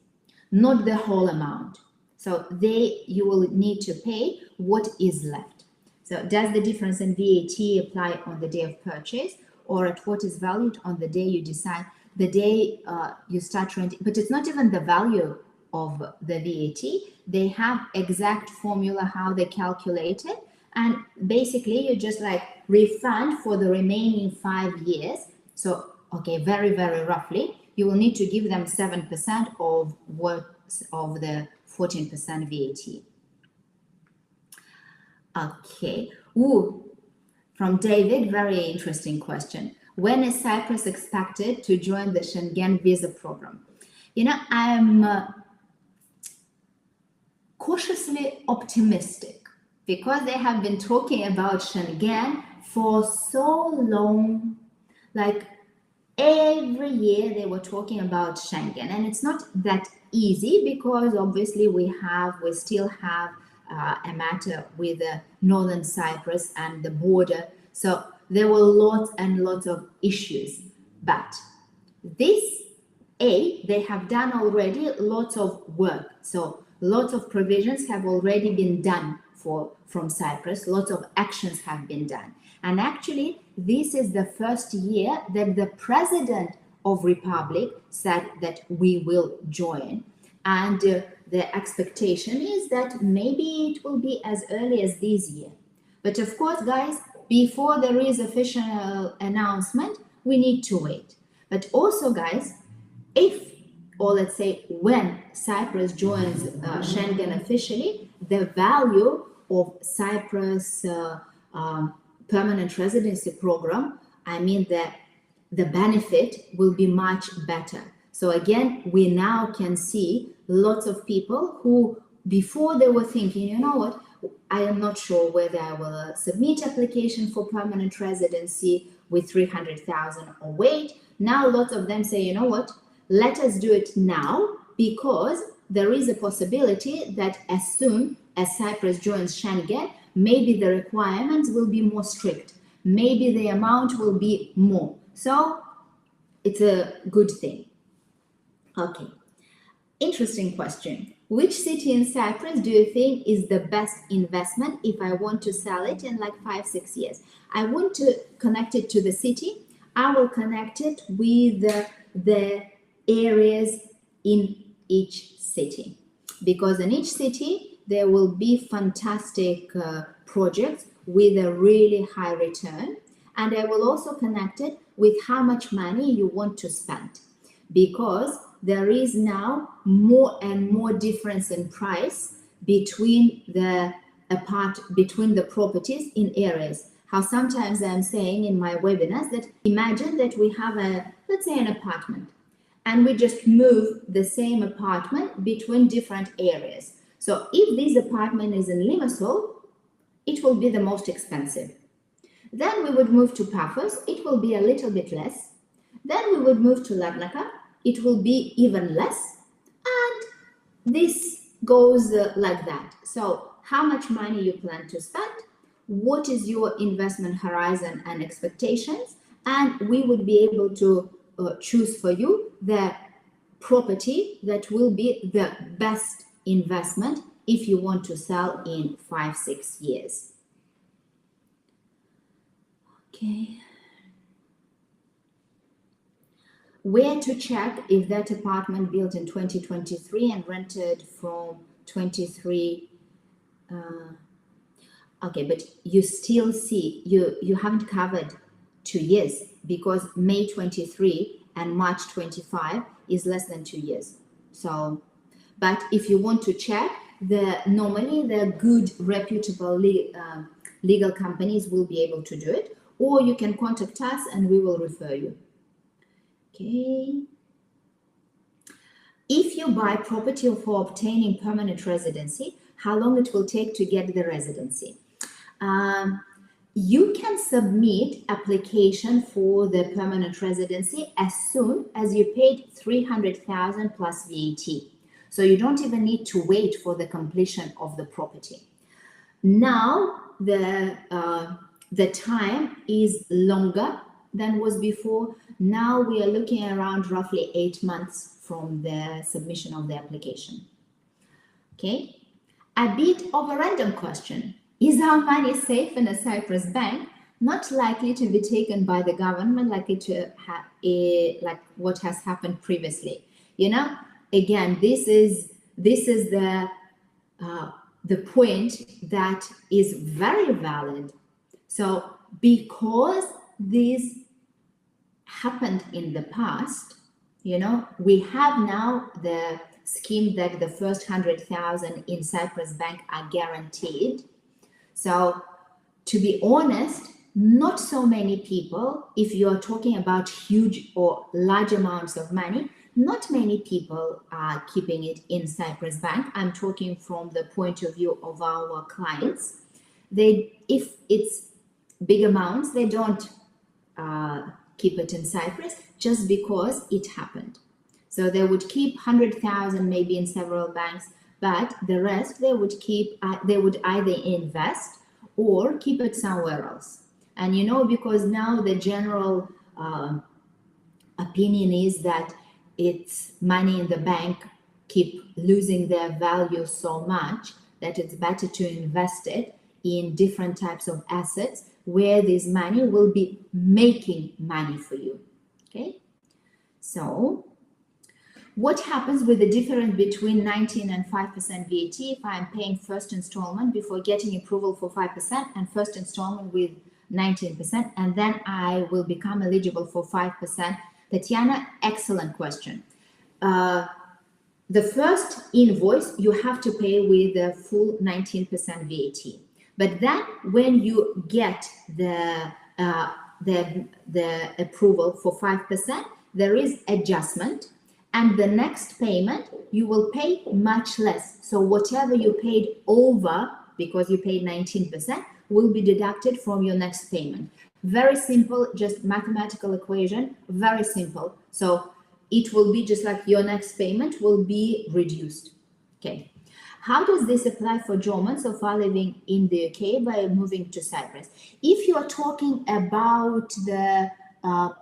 not the whole amount. So you will need to pay what is left. So does the difference in VAT apply on the day of purchase or at what is valued on the day you decide, the day you start renting? But it's not even the value of the VAT. They have exact formula how they calculate it. And basically you just like refund for the remaining 5 years. So, okay, very, very roughly, you will need to give them 7% of the 14% VAT. Okay. From David, very interesting question. When is Cyprus expected to join the Schengen visa program? You know, I'm cautiously optimistic because they have been talking about Schengen for so long. Like every year they were talking about Schengen, and it's not that easy because obviously we still have a matter with northern Cyprus and the border. So there were lots and lots of issues. But they have done already lots of work. So lots of provisions have already been done from Cyprus. Lots of actions have been done. And actually, this is the first year that the President of Republic said that we will join. And the expectation is that maybe it will be as early as this year. But of course, guys, before there is official announcement, we need to wait. But also, guys, let's say when Cyprus joins Schengen officially, the value of Cyprus permanent residency program, I mean the benefit will be much better. So again, we now can see lots of people who before they were thinking, you know what, I am not sure whether I will submit application for permanent residency with 300,000 or wait. Now lots of them say, you know what, let us do it now because there is a possibility that as soon as Cyprus joins Schengen, maybe the requirements will be more strict. Maybe the amount will be more. So it's a good thing. Okay. Interesting question. Which city in Cyprus do you think is the best investment if I want to sell it in like 5-6 years? I want to connect it to the city. I will connect it with the areas in each city, because in each city there will be fantastic projects with a really high return, and I will also connect it with how much money you want to spend, because there is now more and more difference in price between the properties in areas. How sometimes I'm saying in my webinars that imagine that we have let's say an apartment, and we just move the same apartment between different areas. So if this apartment is in Limassol, it will be the most expensive. Then we would move to Paphos, it will be a little bit less. Then we would move to Larnaca, it will be even less. And this goes like that. So how much money you plan to spend, what is your investment horizon and expectations, and we would be able to choose for you the property that will be the best investment if you want to sell in 5-6 years. Okay. Where to check if that apartment built in 2023 and rented from 23. Okay, but you still see, you haven't covered 2 years, because May 23 and March 25 is less than 2 years. So, but if you want to check, normally the good reputable legal companies will be able to do it, or you can contact us and we will refer you. Okay. If you buy property for obtaining permanent residency, how long it will take to get the residency? You can submit application for the permanent residency as soon as you paid 300,000 plus VAT. So you don't even need to wait for the completion of the property. Now the time is longer than was before. Now we are looking around roughly 8 months from the submission of the application. Okay, a bit of a random question. Is our money safe in a Cyprus bank? Not likely to be taken by the government like like what has happened previously. You know, again, this is the point that is very valid. So because this happened in the past, you know, we have now the scheme that the first 100,000 in Cyprus bank are guaranteed. So to be honest, not so many people, if you are talking about huge or large amounts of money, not many people are keeping it in Cyprus bank. I'm talking from the point of view of our clients. If it's big amounts, they don't keep it in Cyprus just because it happened. So they would keep 100,000 maybe in several banks, but the rest they would keep. They would either invest or keep it somewhere else. And you know, because now the general opinion is that it's money in the bank keep losing their value so much that it's better to invest it in different types of assets where this money will be making money for you. Okay, so what happens with the difference between 19 and 5% VAT if I'm paying first installment before getting approval for 5% and first installment with 19%, and then I will become eligible for 5%? Tatiana, excellent question. The first invoice you have to pay with the full 19% VAT. But then when you get the approval for 5%, there is adjustment, and the next payment you will pay much less. So whatever you paid over, because you paid 19%, will be deducted from your next payment. Very simple, just mathematical equation, very simple. So it will be just like your next payment will be reduced. Okay. How does this apply for Germans so far living in the UK by moving to Cyprus? If you are talking about the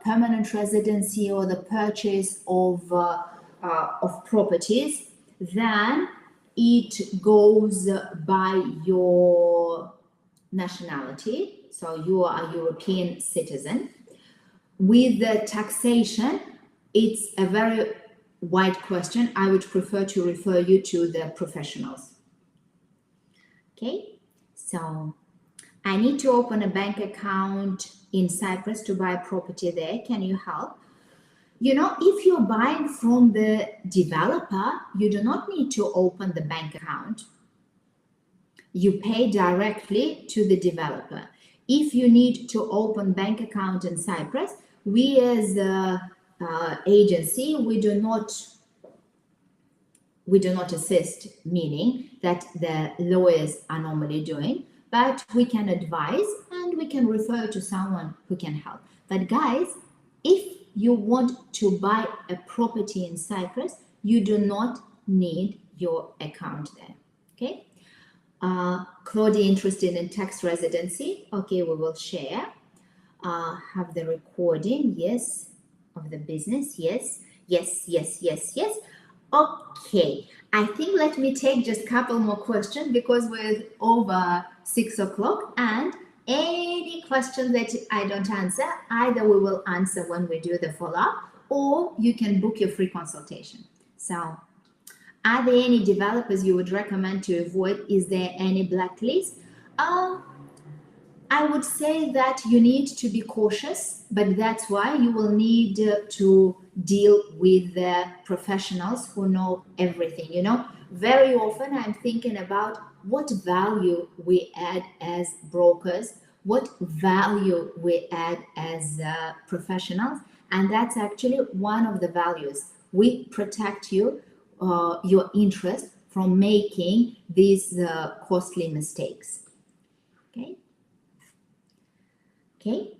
permanent residency or the purchase of properties, then it goes by your nationality. So you are a European citizen. With the taxation, it's a very wide question. I would prefer to refer you to the professionals. Okay, so I need to open a bank account in Cyprus to buy a property there. Can you help? You know, if you're buying from the developer, you do not need to open the bank account. You pay directly to the developer. If you need to open bank account in Cyprus, we as a agency, we do not assist, meaning that the lawyers are normally doing, but we can advise and we can refer to someone who can help. But guys, if you want to buy a property in Cyprus, you do not need your account there. Okay. Claudia interested in tax residency. Okay, we will share. Have the recording, yes, of the business, yes. Yes, yes, yes, yes. Okay, I think let me take just a couple more questions because we're over 6 o'clock, and any questions that I don't answer, either we will answer when we do the follow-up, or you can book your free consultation. So, are there any developers you would recommend to avoid? Is there any blacklist? Um, I would say that you need to be cautious, but that's why you will need to deal with the professionals who know everything. Very often I'm thinking about what value we add as brokers, what value we add as professionals, and that's actually one of the values. We protect your interest from making these costly mistakes. Okay. Okay.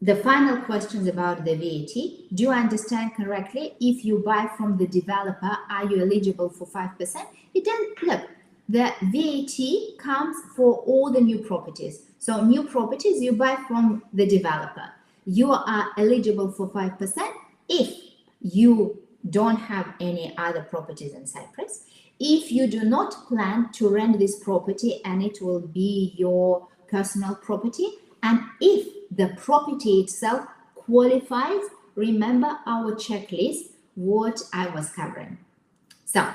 The final question is about the VAT. Do you understand correctly? If you buy from the developer, are you eligible for 5%? It doesn't. Look, the VAT comes for all the new properties. So new properties you buy from the developer. You are eligible for 5% if you don't have any other properties in Cyprus. If you do not plan to rent this property and it will be your personal property, and if the property itself qualifies, remember our checklist, what I was covering. So,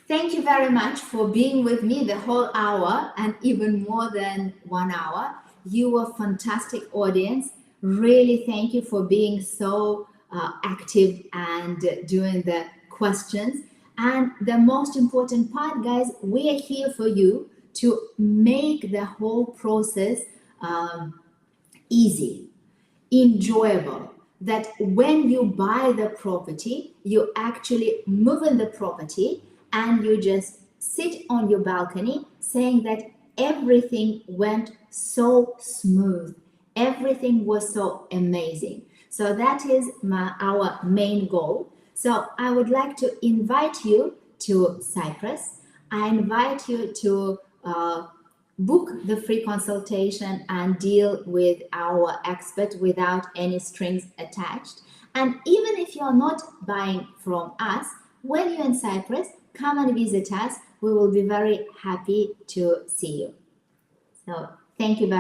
thank you very much for being with me the whole hour and even more than 1 hour. You were a fantastic audience. Really thank you for being so active and doing the questions. And the most important part, guys, we are here for you to make the whole process easy, enjoyable. That when you buy the property, you actually move in the property and you just sit on your balcony saying that everything went so smooth. Everything was so amazing. So that is our main goal. So I would like to invite you to Cyprus. I invite you to book the free consultation and deal with our expert without any strings attached. And even if you're not buying from us, when you're in Cyprus, come and visit us. We will be very happy to see you. So thank you very much.